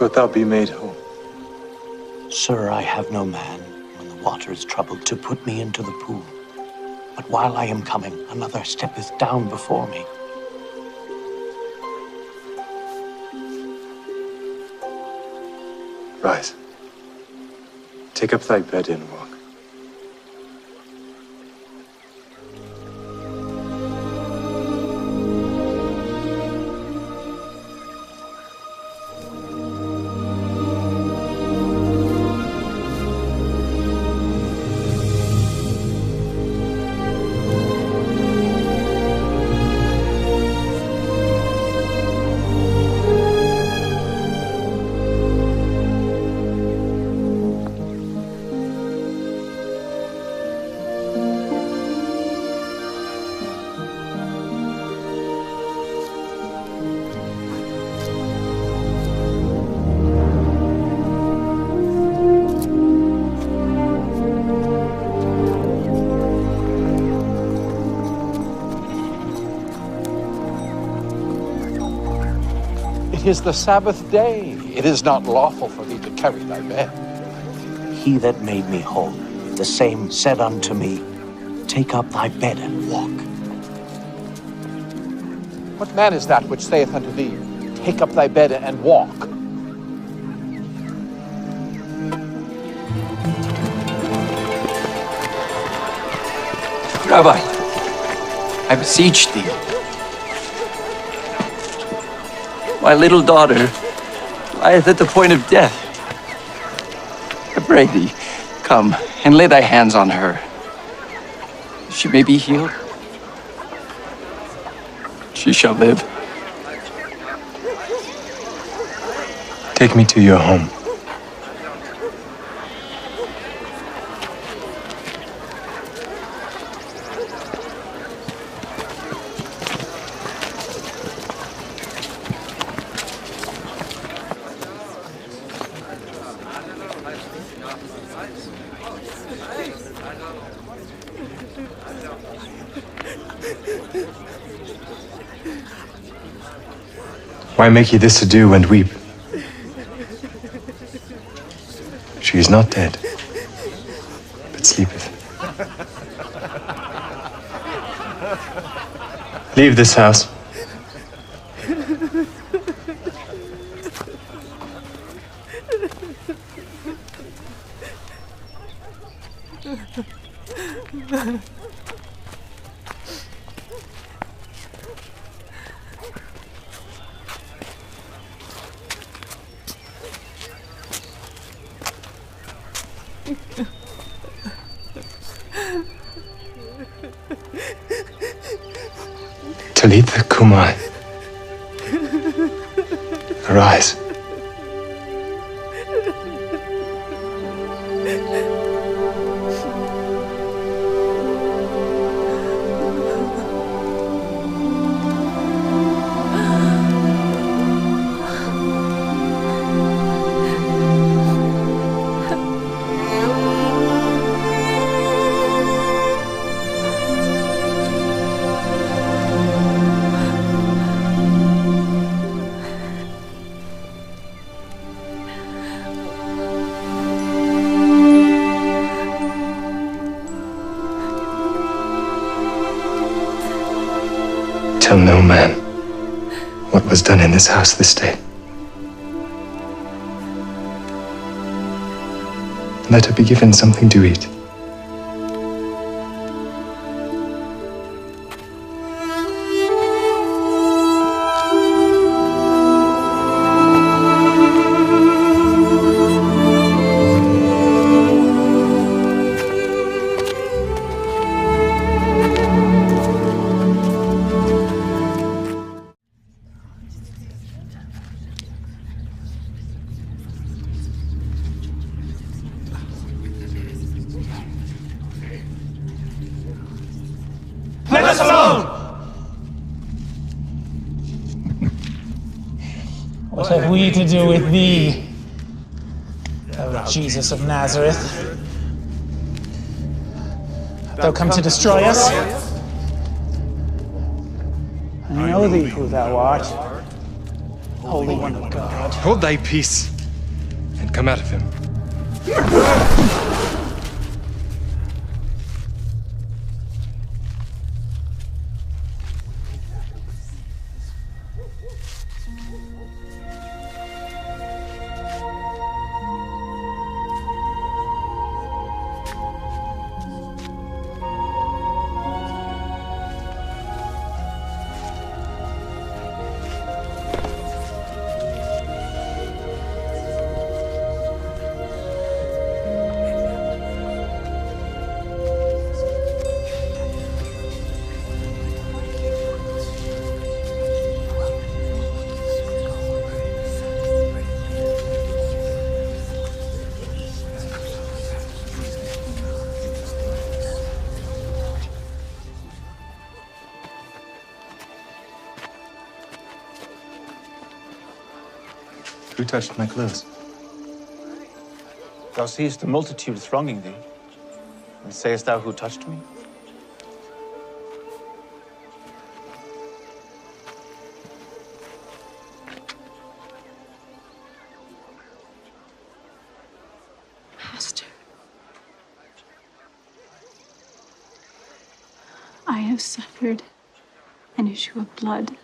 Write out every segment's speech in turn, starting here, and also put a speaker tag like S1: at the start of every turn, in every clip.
S1: Wilt thou be made whole?
S2: Sir, I have no man, when the water is troubled, to put me into the pool. But while I am coming, another steppeth down before me.
S1: Rise. Take up thy bed and walk.
S3: It is the Sabbath day. It is not lawful for thee to carry thy bed.
S2: He that made me whole, the same said unto me, take up thy bed and walk.
S3: What man is that which saith unto thee, take up thy bed and walk?
S4: Rabbi, I beseech thee. My little daughter lieth at the point of death. I pray thee, come and lay thy hands on her. She may be healed. She shall live.
S1: Take me to your home. Why make ye this ado and weep? She is not dead, but sleepeth. Leave this house. Talitha Kumai. Arise. Tell no man what was done in this house this day. Let her be given something to eat.
S5: Let us alone!
S6: What have we to do with thee, O Jesus of Nazareth? Hast thou come to destroy us? I know thee who thou art. Holy One of God.
S1: Hold thy peace and come out of him. Who touched my clothes?
S7: Thou seest the multitude thronging thee, and sayest thou who touched me?
S8: Master, I have suffered an issue of blood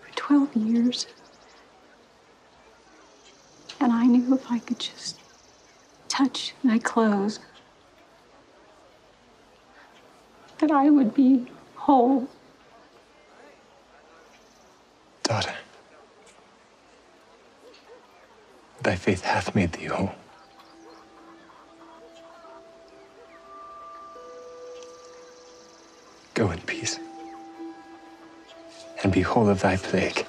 S8: for 12 years. And I knew if I could just touch thy clothes, that I would be whole.
S1: Daughter, thy faith hath made thee whole. Go in peace, and be whole of thy plague.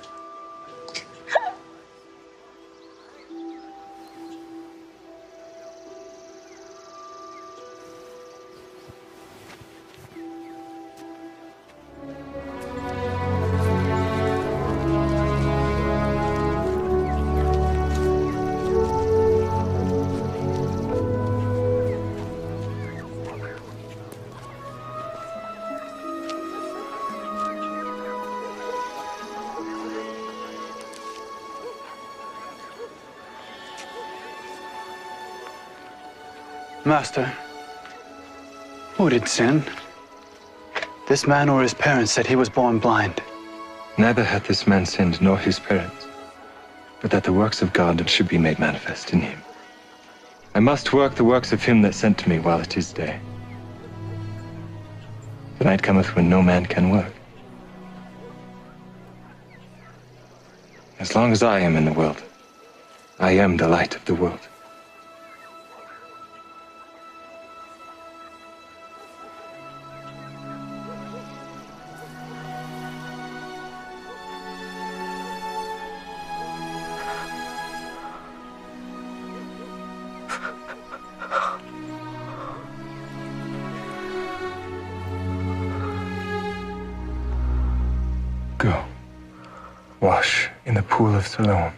S9: Master, who did sin? This man or his parents said he was born blind.
S1: Neither hath this man sinned nor his parents, but that the works of God should be made manifest in him. I must work the works of him that sent me while it is day. The night cometh when no man can work. As long as I am in the world, I am the light of the world. Go, wash in the pool of Siloam.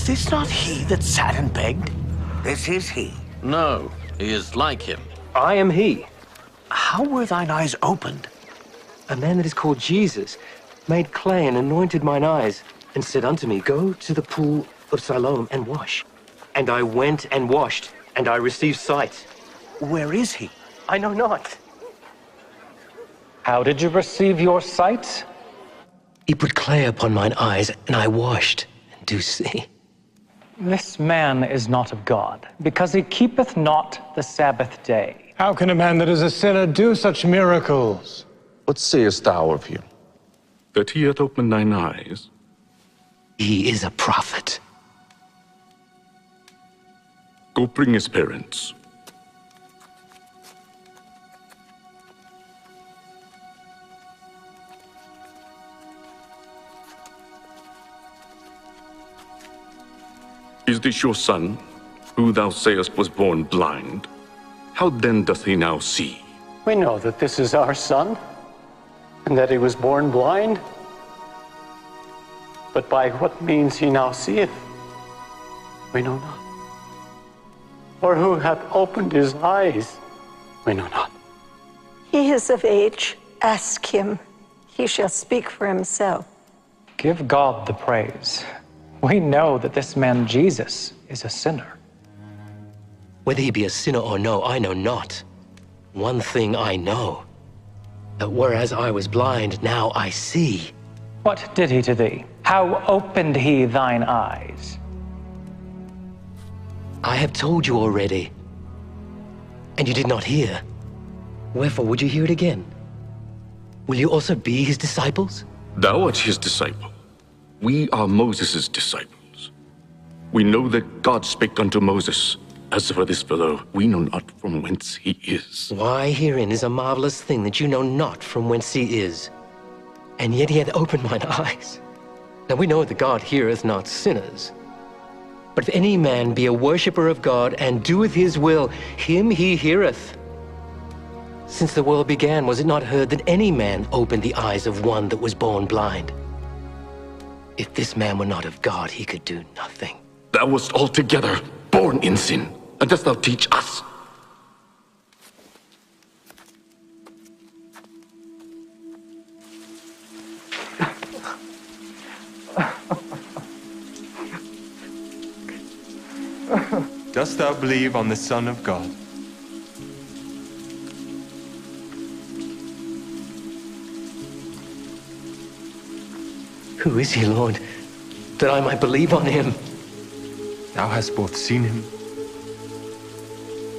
S2: this not he that sat and begged?
S10: This is he.
S11: No, he is like him.
S12: I am he.
S2: How were thine eyes opened?
S12: A man that is called Jesus made clay and anointed mine eyes, and said unto me, Go to the pool of Siloam and wash. And I went and washed, and I received sight.
S2: Where is he?
S12: I know not.
S13: How did you receive your sight?
S12: He put clay upon mine eyes, and I washed, and do see.
S13: This man is not of God, because he keepeth not the Sabbath day.
S14: How can a man that is a sinner do such miracles?
S11: What sayest thou of him?
S15: That he hath opened thine eyes?
S12: He is a prophet.
S15: Go bring his parents. Is this your son, who thou sayest was born blind? How then doth he now see?
S9: We know that this is our son, and that he was born blind. But by what means he now seeth, we know not. Or who hath opened his eyes, we know not.
S16: He is of age. Ask him. He shall speak for himself.
S13: Give God the praise. We know that this man Jesus is a sinner.
S12: Whether he be a sinner or no, I know not. One thing I know, that whereas I was blind, now I see.
S13: What did he to thee? How opened he thine eyes?
S12: I have told you already, and you did not hear. Wherefore would you hear it again? Will you also be his disciples?
S15: Thou art his disciple. We are Moses' disciples. We know that God spake unto Moses. As for this fellow, we know not from whence he is.
S12: Why, herein is a marvelous thing, that you know not from whence he is. And yet he hath opened mine eyes. Now we know that God heareth not sinners. But if any man be a worshipper of God, and doeth his will, him he heareth. Since the world began, was it not heard that any man opened the eyes of one that was born blind? If this man were not of God, he could do nothing.
S15: Thou wast altogether born in sin, and dost thou teach us?
S1: Dost thou believe on the Son of God?
S12: Who is he, Lord, that I might believe on him?
S1: Thou hast both seen him,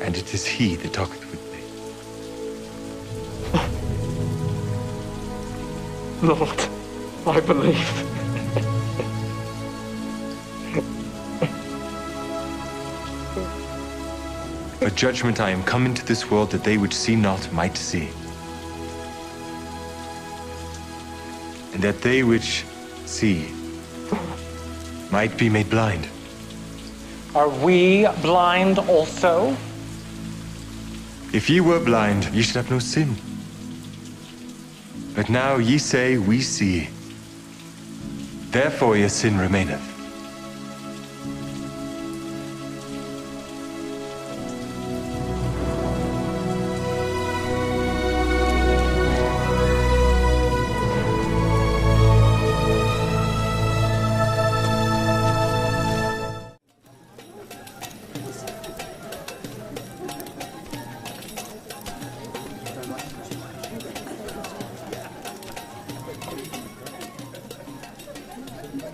S1: and it is he that talketh with thee.
S12: Lord, I believe.
S1: For judgment I am come into this world, that they which see not might see, and that they which see might be made blind.
S13: Are we blind also?
S1: If ye were blind, ye should have no sin. But now ye say, we see. Therefore your sin remaineth.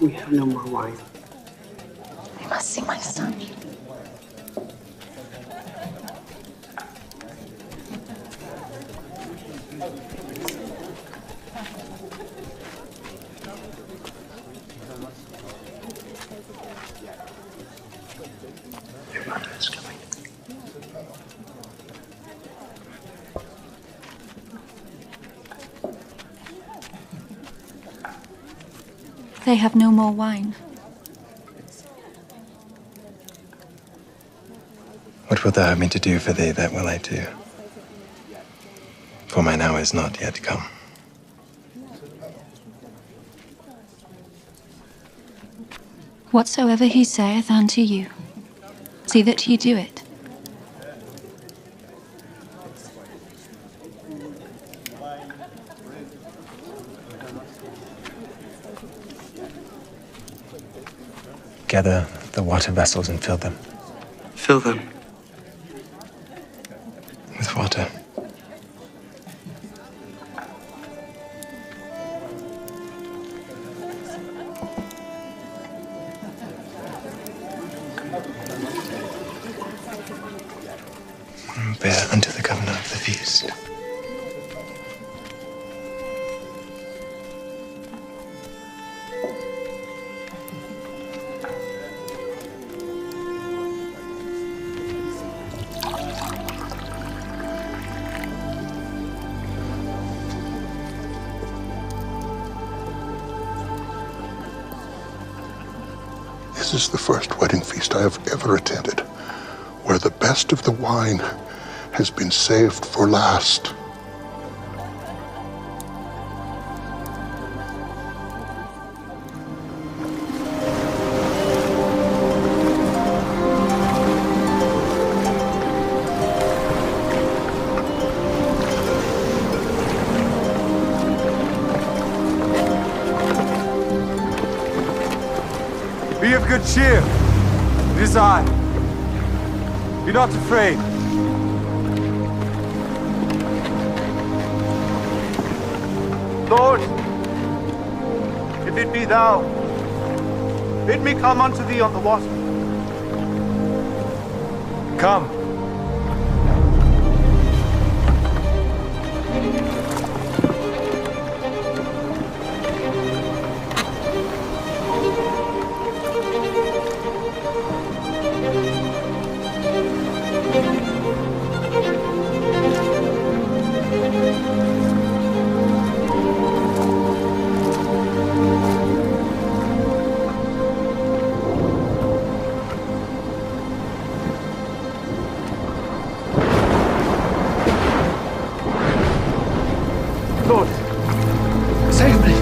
S17: We have no more wine.
S16: I must see my son.
S2: Your mother is coming.
S8: They have no more wine.
S1: What wilt thou have me to do for thee, that will I do. For mine hour is not yet come.
S8: Whatsoever he saith unto you, see that ye do it.
S1: Gather the water vessels and fill them.
S10: Fill them.
S1: With water. Bear unto the governor of the feast.
S18: This is the first wedding feast I have ever attended, where the best of the wine has been saved for last.
S19: Be of good cheer. It is I. Be not afraid.
S20: Lord, if it be thou, bid me come unto thee on the water.
S19: Come.
S20: Lord, save me.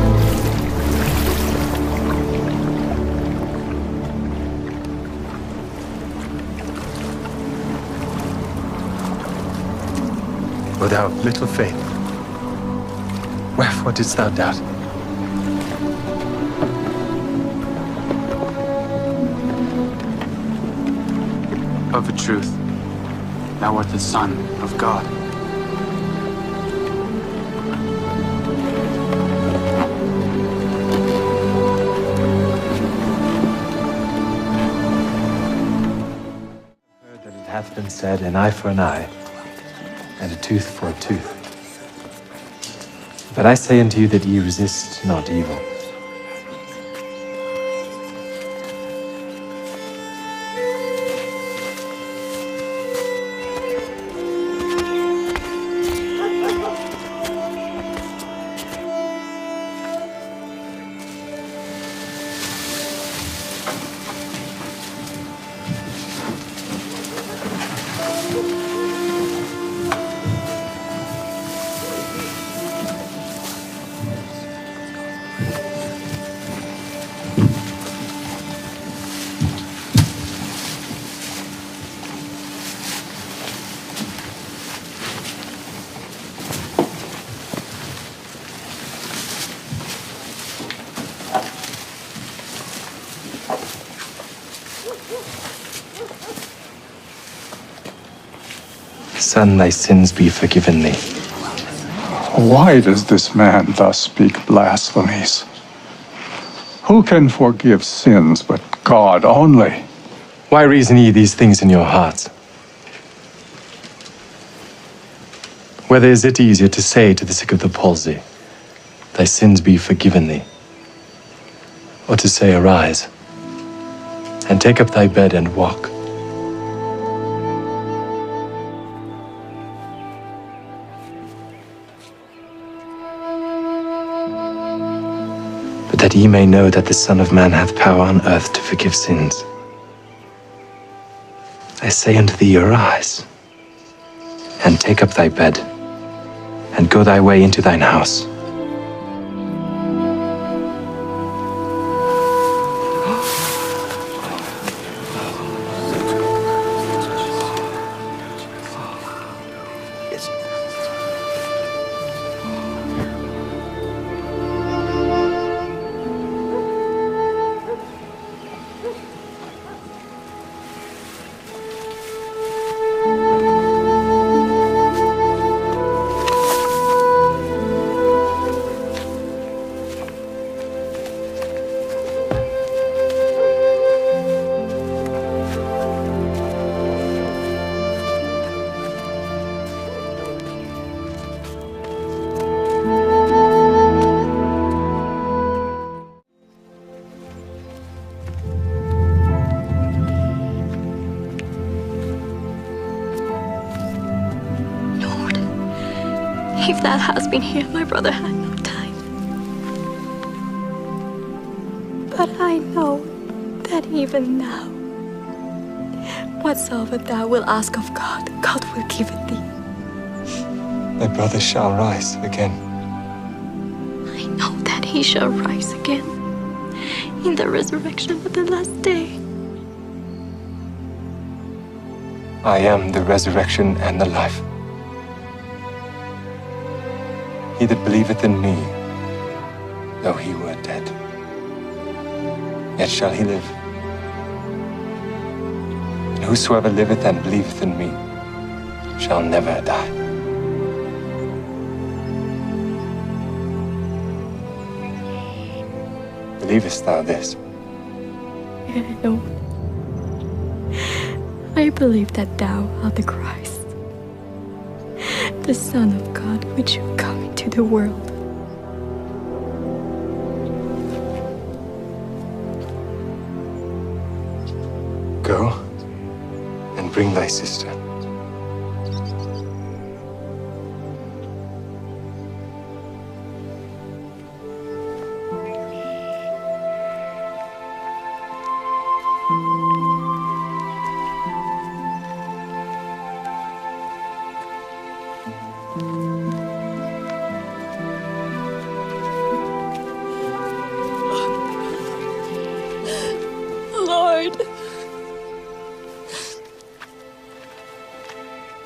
S1: O thou of little faith, wherefore didst thou doubt?
S10: Of a truth, thou art the Son of God.
S1: That it hath been said, an eye for an eye, and a tooth for a tooth. But I say unto you that ye resist not evil. Son, thy sins be forgiven thee.
S3: Why does this man thus speak blasphemies? Who can forgive sins but God only?
S1: Why reason ye these things in your hearts? Whether is it easier to say to the sick of the palsy, thy sins be forgiven thee, or to say, arise, and take up thy bed and walk? But that ye may know that the Son of Man hath power on earth to forgive sins, I say unto thee, arise, and take up thy bed, and go thy way into thine house.
S21: If that has been here, my brother had not died. But I know that even now, whatsoever thou wilt ask of God, God will give it thee.
S1: My brother shall rise again.
S21: I know that he shall rise again in the resurrection of the last day.
S1: I am the resurrection and the life. He that believeth in me, though he were dead, yet shall he live. And whosoever liveth and believeth in me shall never die. Believest thou this?
S21: Yea, Lord. I believe that thou art the Christ, the Son of God, which shall come into the world.
S1: Go and bring thy sister.
S21: Lord,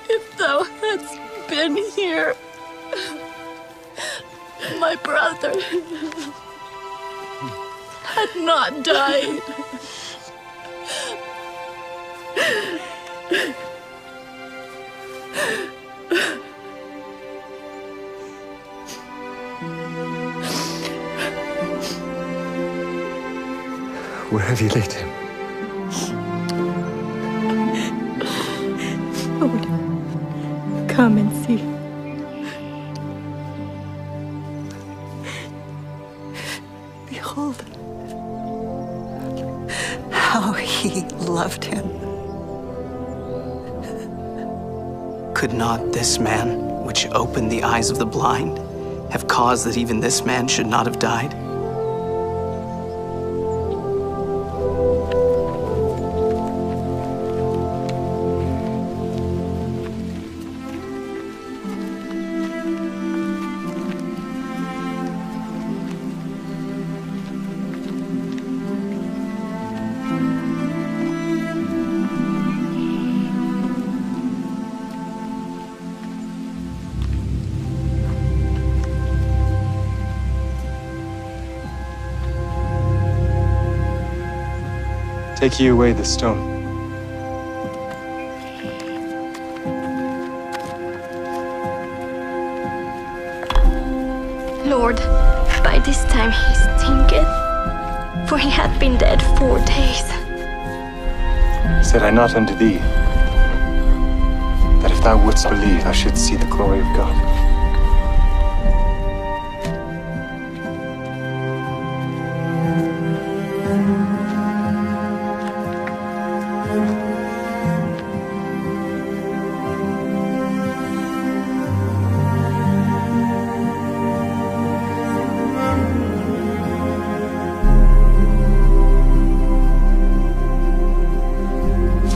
S21: if thou hadst been here, my brother had not died.
S1: Where have you laid him?
S21: Lord, come and see.
S22: Behold, how he loved him.
S2: Could not this man, which opened the eyes of the blind, have caused that even this man should not have died?
S1: Take ye away the stone.
S21: Lord, by this time he stinketh, for he hath been dead 4 days.
S1: Said I not unto thee, that if thou wouldst believe, thou shouldst see the glory of God?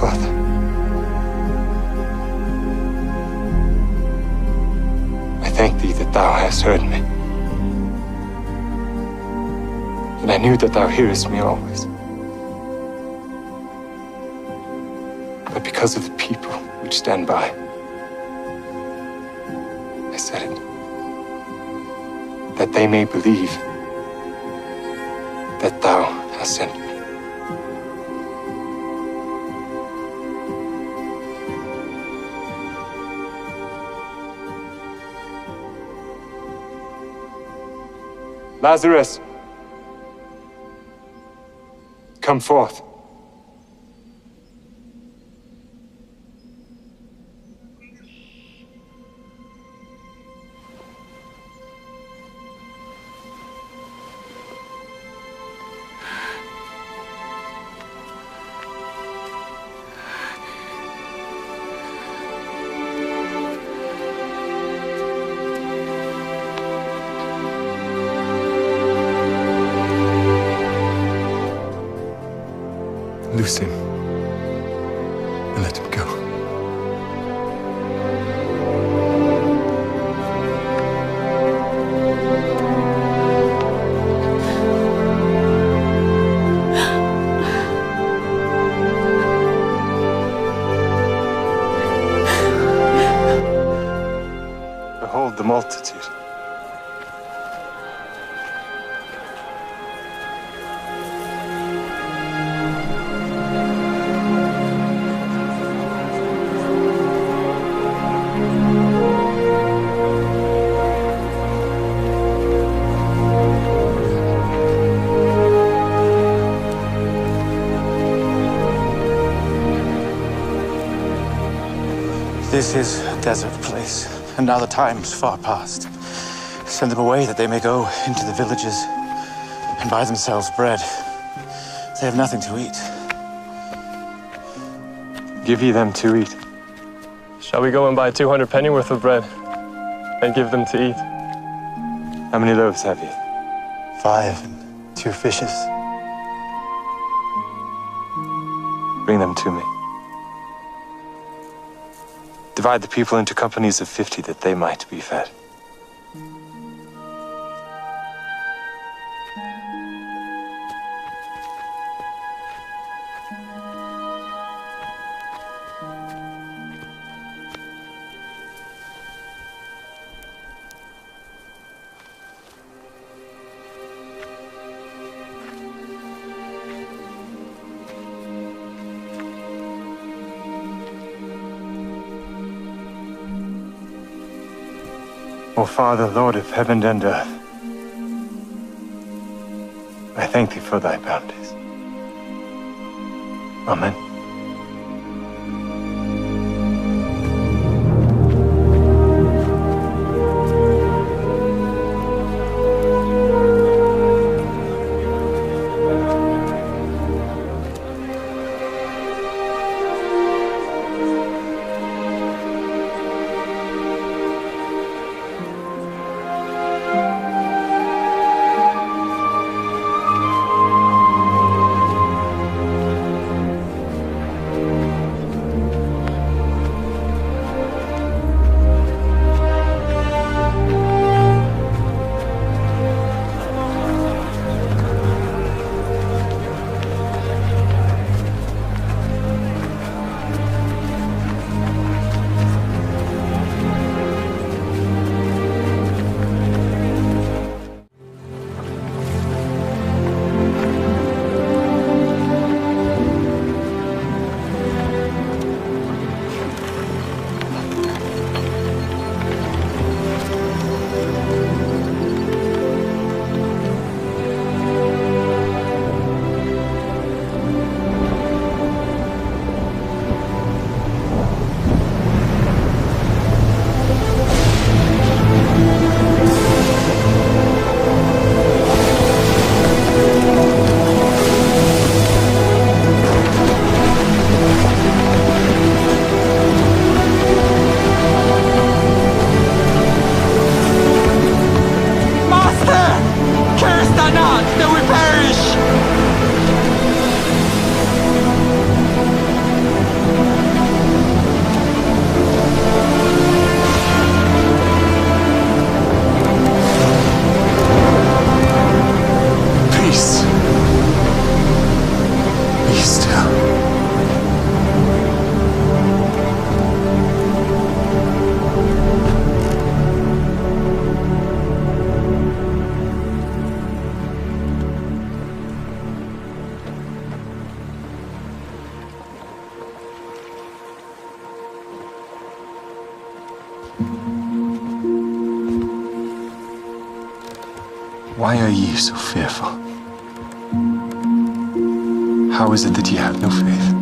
S1: Father, I thank thee that thou hast heard me. And I knew that thou hearest me always. But because of the people which stand by, I said it, that they may believe that thou hast sent me. Lazarus, come forth. Loose him and let him go. Behold the multitude.
S7: This is a desert place, and now the time's far past. Send them away that they may go into the villages and buy themselves bread. They have nothing to eat.
S1: Give ye them to eat.
S4: Shall we go and buy 200 pennyworth of bread and give them to eat?
S1: How many loaves have ye?
S7: 5 and 2 fishes.
S1: Bring them to me. Divide the people into companies of 50 that they might be fed. O Father, Lord of heaven and earth, I thank thee for thy bounties. Amen. Why are ye so fearful? How is it that ye have no faith?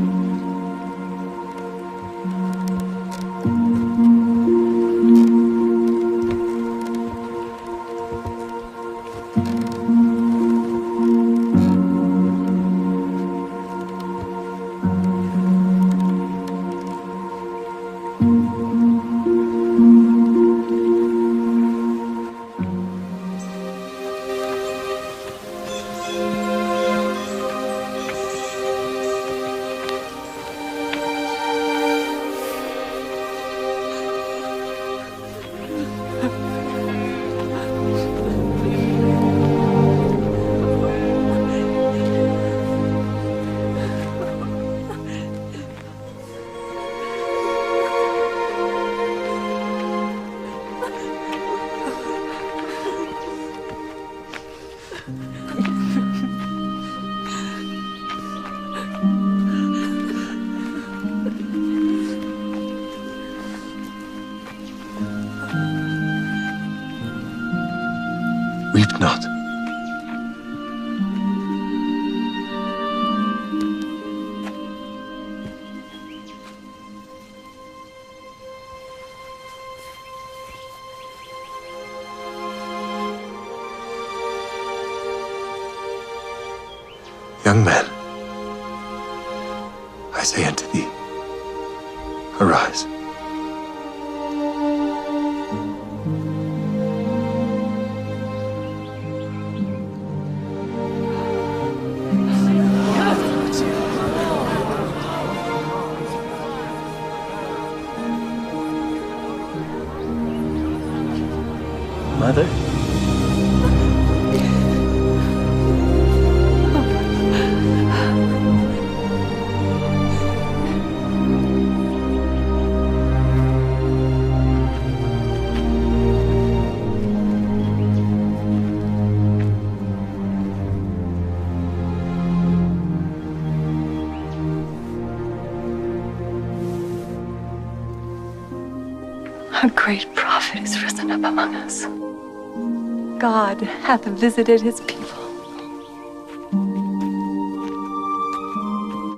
S1: say unto thee, arise. Mother?
S5: A great prophet is risen up among us. God hath visited his people.